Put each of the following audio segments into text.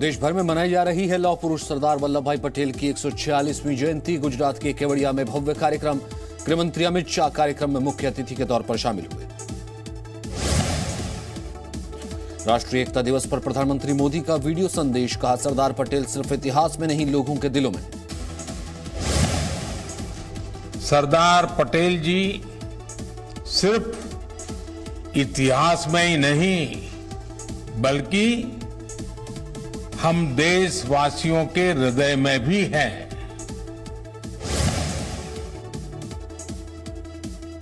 देश भर में मनाई जा रही है लौह पुरुष सरदार वल्लभ भाई पटेल की 146वीं जयंती। गुजरात के केवड़िया में भव्य कार्यक्रम। गृहमंत्री अमित शाह कार्यक्रम में मुख्य अतिथि के तौर पर शामिल हुए। राष्ट्रीय एकता दिवस पर प्रधानमंत्री मोदी का वीडियो संदेश। कहा, सरदार पटेल सिर्फ इतिहास में नहीं, लोगों के दिलों में। सरदार पटेल जी सिर्फ इतिहास में ही नहीं, बल्कि हम देशवासियों के हृदय में भी हैं।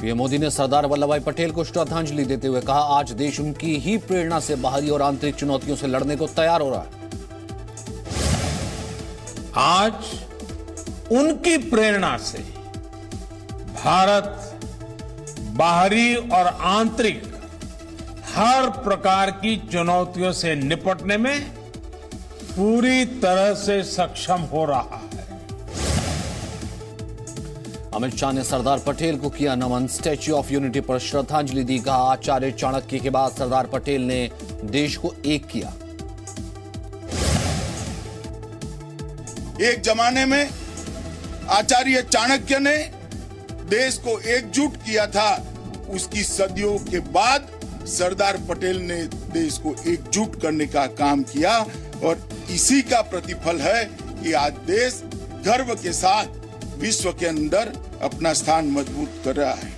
पीएम मोदी ने सरदार वल्लभ भाई पटेल को श्रद्धांजलि देते हुए कहा, आज देश उनकी ही प्रेरणा से बाहरी और आंतरिक चुनौतियों से लड़ने को तैयार हो रहा है। आज उनकी प्रेरणा से भारत बाहरी और आंतरिक हर प्रकार की चुनौतियों से निपटने में पूरी तरह से सक्षम हो रहा है। अमित शाह ने सरदार पटेल को किया नमन। स्टैच्यू ऑफ यूनिटी पर श्रद्धांजलि दी। कहा, आचार्य चाणक्य के बाद सरदार पटेल ने देश को एक किया। एक जमाने में आचार्य चाणक्य ने देश को एकजुट किया था। उसकी सदियों के बाद सरदार पटेल ने देश को एकजुट करने का काम किया और इसी का प्रतिफल है कि आज देश गर्व के साथ विश्व के अंदर अपना स्थान मजबूत कर रहा है।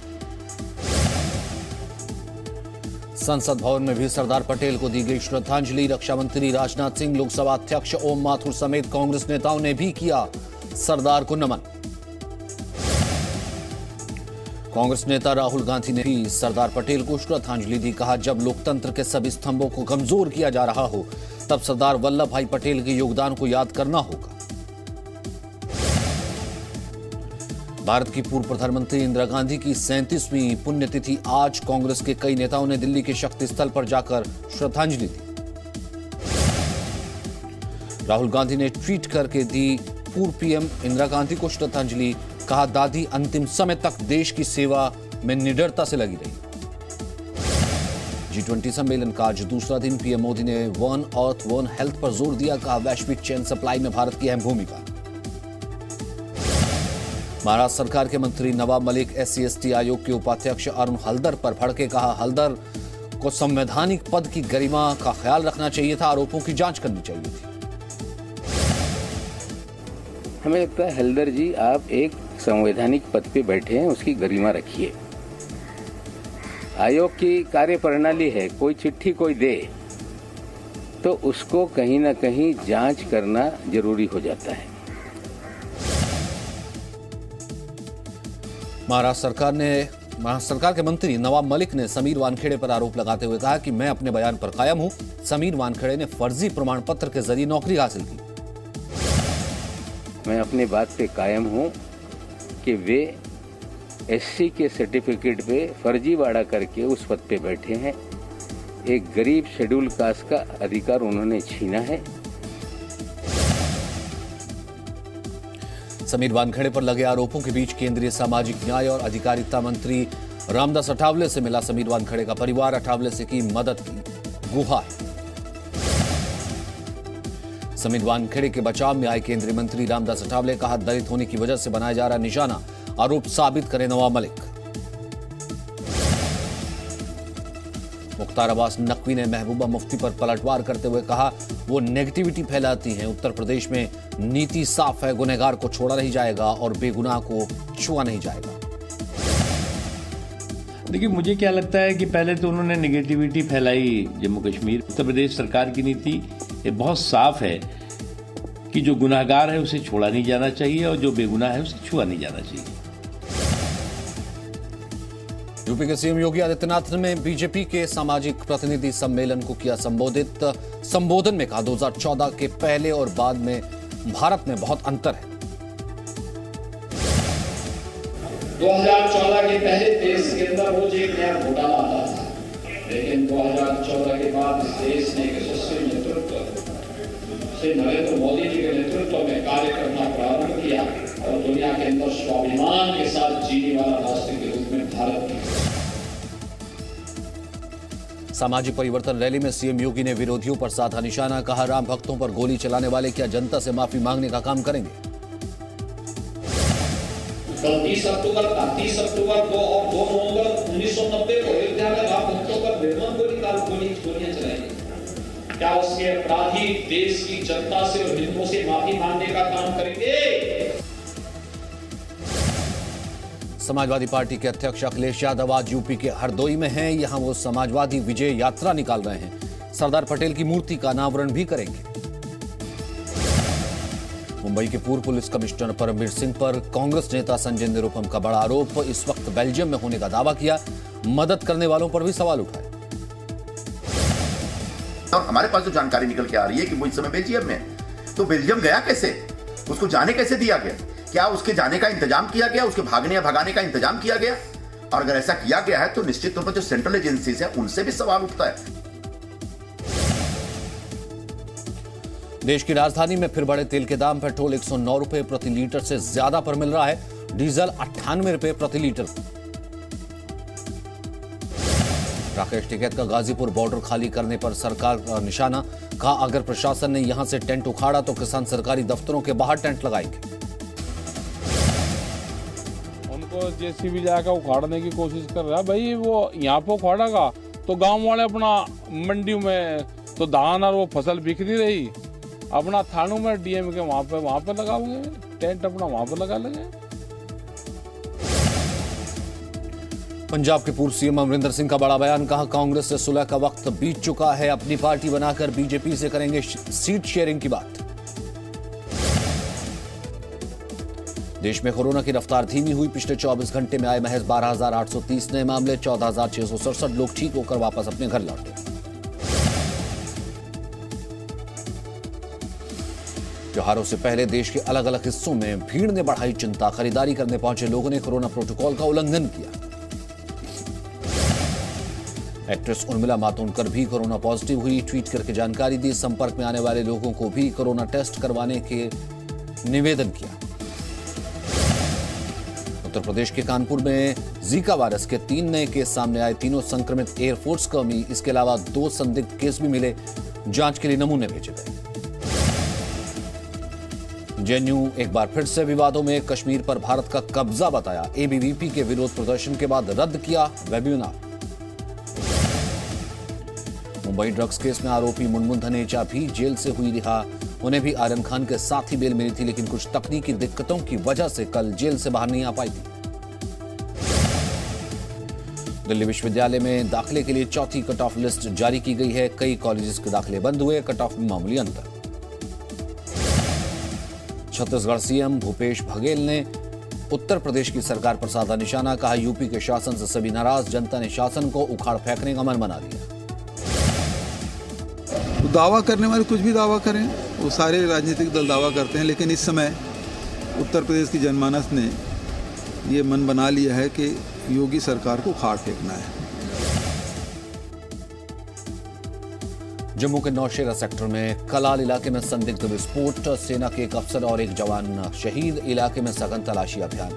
संसद भवन में भी सरदार पटेल को दी गई श्रद्धांजलि। रक्षा मंत्री राजनाथ सिंह, लोकसभा अध्यक्ष ओम माथुर समेत कांग्रेस नेताओं ने भी किया सरदार को नमन। कांग्रेस नेता राहुल गांधी ने भी सरदार पटेल को श्रद्धांजलि दी। कहा, जब लोकतंत्र के सभी स्तंभों को कमजोर किया जा रहा हो, तब सरदार वल्लभ भाई पटेल के योगदान को याद करना होगा। भारत की पूर्व प्रधानमंत्री इंदिरा गांधी की 37वीं पुण्यतिथि आज। कांग्रेस के कई नेताओं ने दिल्ली के शक्ति स्थल पर जाकर श्रद्धांजलि दी। राहुल गांधी ने ट्वीट करके दी पूर्व पीएम इंदिरा गांधी को श्रद्धांजलि। कहा, दादी अंतिम समय तक देश की सेवा में निडरता से लगी रही। G20 सम्मेलन का आज दूसरा दिन। पीएम मोदी ने वन अर्थ वन हेल्थ पर जोर दिया। कहा, वैश्विक चेन सप्लाई में भारत की अहम भूमिका। महाराष्ट्र सरकार के मंत्री नवाब मलिक SC/ST आयोग के उपाध्यक्ष अरुण हल्दर पर भड़के। कहा, हल्दर को संवैधानिक पद की गरिमा का ख्याल रखना चाहिए था, आरोपों की जांच करनी चाहिए थी। हमें लगता है हल्दर जी, आप एक संवैधानिक पद पे बैठे हैं, उसकी गरिमा रखिए। आयोग की कार्यप्रणाली है, कोई चिट्ठी कोई दे तो उसको कहीं ना कहीं जांच करना जरूरी हो जाता है। महाराष्ट्र सरकार के मंत्री नवाब मलिक ने समीर वानखेड़े पर आरोप लगाते हुए कहा कि मैं अपने बयान पर कायम हूं। समीर वानखेड़े ने फर्जी प्रमाण पत्र के जरिए नौकरी हासिल की। मैं अपनी बात पे कायम हूं कि वे SC के सर्टिफिकेट पे फर्जीवाड़ा करके उस पद पे बैठे हैं। एक गरीब शेड्यूल कास्ट का अधिकार उन्होंने छीना है। समीर वानखेड़े पर लगे आरोपों के बीच केंद्रीय सामाजिक न्याय और अधिकारिता मंत्री रामदास अठावले से मिला समीर वानखेड़े का परिवार। अठावले से की मदद की गुहार। समीर वानखेड़े के बचाव में आए केंद्रीय मंत्री रामदास अठावले। कहा, दलित होने की वजह से बनाया जा रहा निशाना, आरोप साबित करे नवाब मलिक। मुख्तार अब्बास नकवी ने महबूबा मुफ्ती पर पलटवार करते हुए कहा, वो नेगेटिविटी फैलाती हैं। उत्तर प्रदेश में नीति साफ है, गुनहगार को छोड़ा नहीं जाएगा और बेगुनाह को छुआ नहीं जाएगा। देखिए, मुझे क्या लगता है कि पहले तो उन्होंने नेगेटिविटी फैलाई जम्मू कश्मीर। उत्तर प्रदेश सरकार की नीति ये बहुत साफ है कि जो गुनाहगार है उसे छोड़ा नहीं जाना चाहिए और जो बेगुनाह है उसे छुआ नहीं जाना चाहिए। यूपी के सीएम योगी आदित्यनाथ ने बीजेपी के सामाजिक प्रतिनिधि सम्मेलन को किया संबोधित। संबोधन में कहा, 2014 के पहले और बाद में भारत में बहुत अंतर है। 2014 के पहले देश के अंदर रोज एक नया घोटाला आता था, लेकिन 2014 के बाद इस देश ने यशस्वी नेतृत्व से नरेंद्र मोदी जी के नेतृत्व में कार्य करना प्रारंभ किया और दुनिया के अंदर स्वाभिमान के साथ जीने वाला राष्ट्र के रूप में भारत की सामाजिक परिवर्तन रैली में सीएम योगी ने विरोधियों पर साधा निशाना, कहा राम भक्तों पर गोली चलाने वाले क्या जनता से माफी मांगने का काम करेंगे। 30 अक्टूबर 30 अक्टूबर 2 और 2 नवंबर 1990 को अयोध्या में राम भक्तों पर निर्मम गोलियां चलाई। क्या उसके अपराधी देश की जनता से और हिंदुओं से माफी मांगने का काम करेंगे। समाजवादी पार्टी के अध्यक्ष अखिलेश यादव आज यूपी के हरदोई में हैं। यहां वो समाजवादी विजय यात्रा निकाल रहे हैं। सरदार पटेल की मूर्ति का अनावरण भी करेंगे। मुंबई के पूर्व पुलिस कमिश्नर परमवीर सिंह पर कांग्रेस नेता संजय निरुपम का बड़ा आरोप, इस वक्त बेल्जियम में होने का दावा किया। मदद करने वालों पर भी सवाल उठाए। और हमारे पास जो जानकारी निकल के आ रही है कि वो इस समय बेल्जियम में, तो बेल्जियम गया कैसे, उसको जाने कैसे दिया गया, क्या उसके जाने का इंतजाम किया गया, उसके भागने या भगाने का इंतजाम किया गया? और अगर ऐसा किया गया है तो निश्चित तौर पर जो सेंट्रल एजेंसीज है उनसे भी सवाल उठता है। देश की राजधानी में फिर बढ़े तेल के दाम। पेट्रोल 109 रुपए प्रति लीटर से ज्यादा पर मिल रहा है, डीजल 98 रुपए प्रति लीटर। राकेश टिकैत का गाजीपुर बॉर्डर खाली करने पर सरकार का निशाना, कहा अगर प्रशासन ने यहां से टेंट उखाड़ा तो किसान सरकारी दफ्तरों के बाहर टेंट लगाएंगे। उनको जेसीबी जाकर उखाड़ने की कोशिश कर रहा है। भाई वो यहाँ पे उखाड़ेगा तो गांव वाले अपना मंडी में तो धान और वो फसल बिक नहीं रही, अपना थानों में डीएम के वहां पे लगाओगे टेंट, अपना वहां पे लगा लेंगे। पंजाब के पूर्व सीएम अमरिंदर सिंह का बड़ा बयान, कहा कांग्रेस से सुलह का वक्त बीत चुका है, अपनी पार्टी बनाकर बीजेपी से करेंगे सीट शेयरिंग की बात। देश में कोरोना की रफ्तार धीमी हुई। पिछले 24 घंटे में आए महज 12,830 नए मामले, 14,667 लोग ठीक होकर वापस अपने घर लौटे। त्योहारों से पहले देश के अलग अलग हिस्सों में भीड़ ने बढ़ाई चिंता। खरीदारी करने पहुंचे लोगों ने कोरोना प्रोटोकॉल का उल्लंघन किया। एक्ट्रेस उर्मिला मातोंडकर भी कोरोना पॉजिटिव हुई, ट्वीट करके जानकारी दी। संपर्क में आने वाले लोगों को भी कोरोना टेस्ट करवाने के निवेदन किया। उत्तर प्रदेश के कानपुर में जीका वायरस के 3 नए केस सामने आए। तीनों संक्रमित एयरफोर्स कर्मी, इसके अलावा 2 संदिग्ध केस भी मिले, जांच के लिए नमूने भेजे गए। जेएनयू एक बार फिर से विवादों में, कश्मीर पर भारत का कब्जा बताया। एबीवीपी के विरोध प्रदर्शन के बाद रद्द किया वेबिनार। मुंबई ड्रग्स केस में आरोपी मुनमुन धनेजा भी जेल से हुई रिहा। उन्हें भी आर्यन खान के साथ ही बेल मिली थी, लेकिन कुछ तकनीकी दिक्कतों की वजह से कल जेल से बाहर नहीं आ पाई थी। दिल्ली विश्वविद्यालय में दाखिले के लिए चौथी कट ऑफ लिस्ट जारी की गई है। कई कॉलेजेस के दाखिले बंद हुए, कट ऑफ में मामूली अंतर। छत्तीसगढ़ सीएम भूपेश बघेल ने उत्तर प्रदेश की सरकार पर साधा निशाना, कहा यूपी के शासन से सभी नाराज, जनता ने शासन को उखाड़ फेंकने का मन बना लिया। दावा करने वाले कुछ भी दावा करें, वो सारे राजनीतिक दल दावा करते हैं, लेकिन इस समय उत्तर प्रदेश की जनमानस ने ये मन बना लिया है कि योगी सरकार को उखाड़ फेंकना है। जम्मू के नौशेरा सेक्टर में कलाल इलाके में संदिग्ध विस्फोट, सेना के एक अफसर और एक जवान शहीद। इलाके में सघन तलाशी अभियान।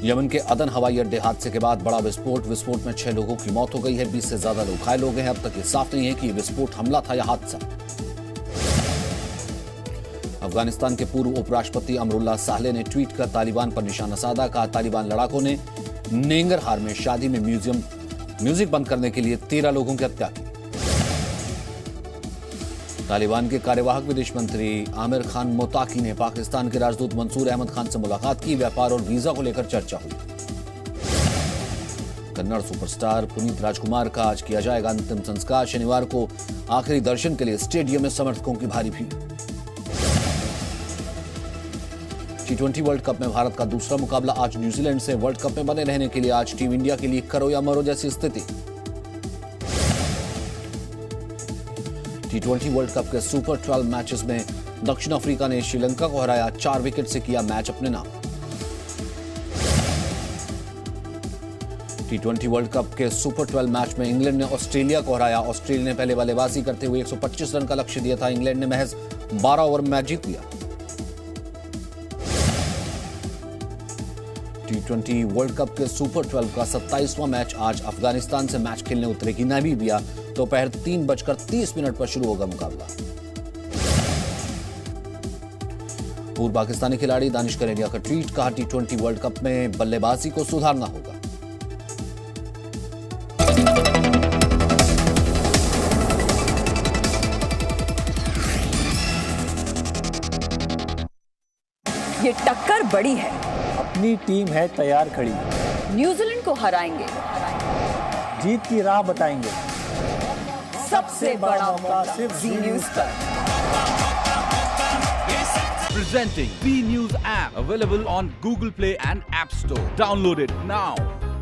यमन के अदन हवाई अड्डे हादसे के बाद बड़ा विस्फोट में 6 लोगों की मौत हो गई है, 20 से ज्यादा लोग घायल हो गए हैं। अब तक ये साफ नहीं है कि ये विस्फोट हमला था या हादसा। अफगानिस्तान के पूर्व उपराष्ट्रपति अमरुल्लाह सालेह ने ट्वीट कर तालिबान पर निशाना साधा, कहा तालिबान लड़ाकों ने नेंगरहार में शादी में म्यूजिक बंद करने के लिए 13 लोगों की हत्या की। तालिबान के कार्यवाहक विदेश मंत्री आमिर खान मोताकी ने पाकिस्तान के राजदूत मंसूर अहमद खान से मुलाकात की। व्यापार और वीजा को लेकर चर्चा हुई। कन्नड़ सुपरस्टार पुनीत राजकुमार का आज किया जाएगा अंतिम संस्कार। शनिवार को आखिरी दर्शन के लिए स्टेडियम में समर्थकों की भारी भीड़। T20 वर्ल्ड कप में भारत का दूसरा मुकाबला आज न्यूजीलैंड से। वर्ल्ड कप में बने रहने के लिए आज टीम इंडिया के लिए करो या मरो जैसी स्थिति। T20 वर्ल्ड कप के सुपर 12 मैचेस में दक्षिण अफ्रीका ने श्रीलंका को हराया, 4 विकेट से किया मैच अपने नाम। T20 वर्ल्ड कप के सुपर 12 मैच में इंग्लैंड ने ऑस्ट्रेलिया को हराया। ऑस्ट्रेलिया ने पहले बल्लेबाजी करते हुए 125 रन का लक्ष्य दिया था। इंग्लैंड ने महज 12 ओवर में मैच जीत लिया। T20 वर्ल्ड कप के सुपर 12 का 27वां मैच आज अफगानिस्तान से मैच खेलने उतरेगी नामीबिया। दोपहर 3:30 पर शुरू होगा मुकाबला। पूर्व पाकिस्तानी खिलाड़ी दानिश कनेरिया का ट्वीट, कहा T20 वर्ल्ड कप में बल्लेबाजी को सुधारना होगा। ये टक्कर बड़ी है, अपनी टीम है तैयार खड़ी, न्यूजीलैंड को हराएंगे, जीत की राह बताएंगे, सबसे बड़ा मौका सिर्फ जी न्यूज पर। Presenting B News app, available on Google Play and App Store. Download it now.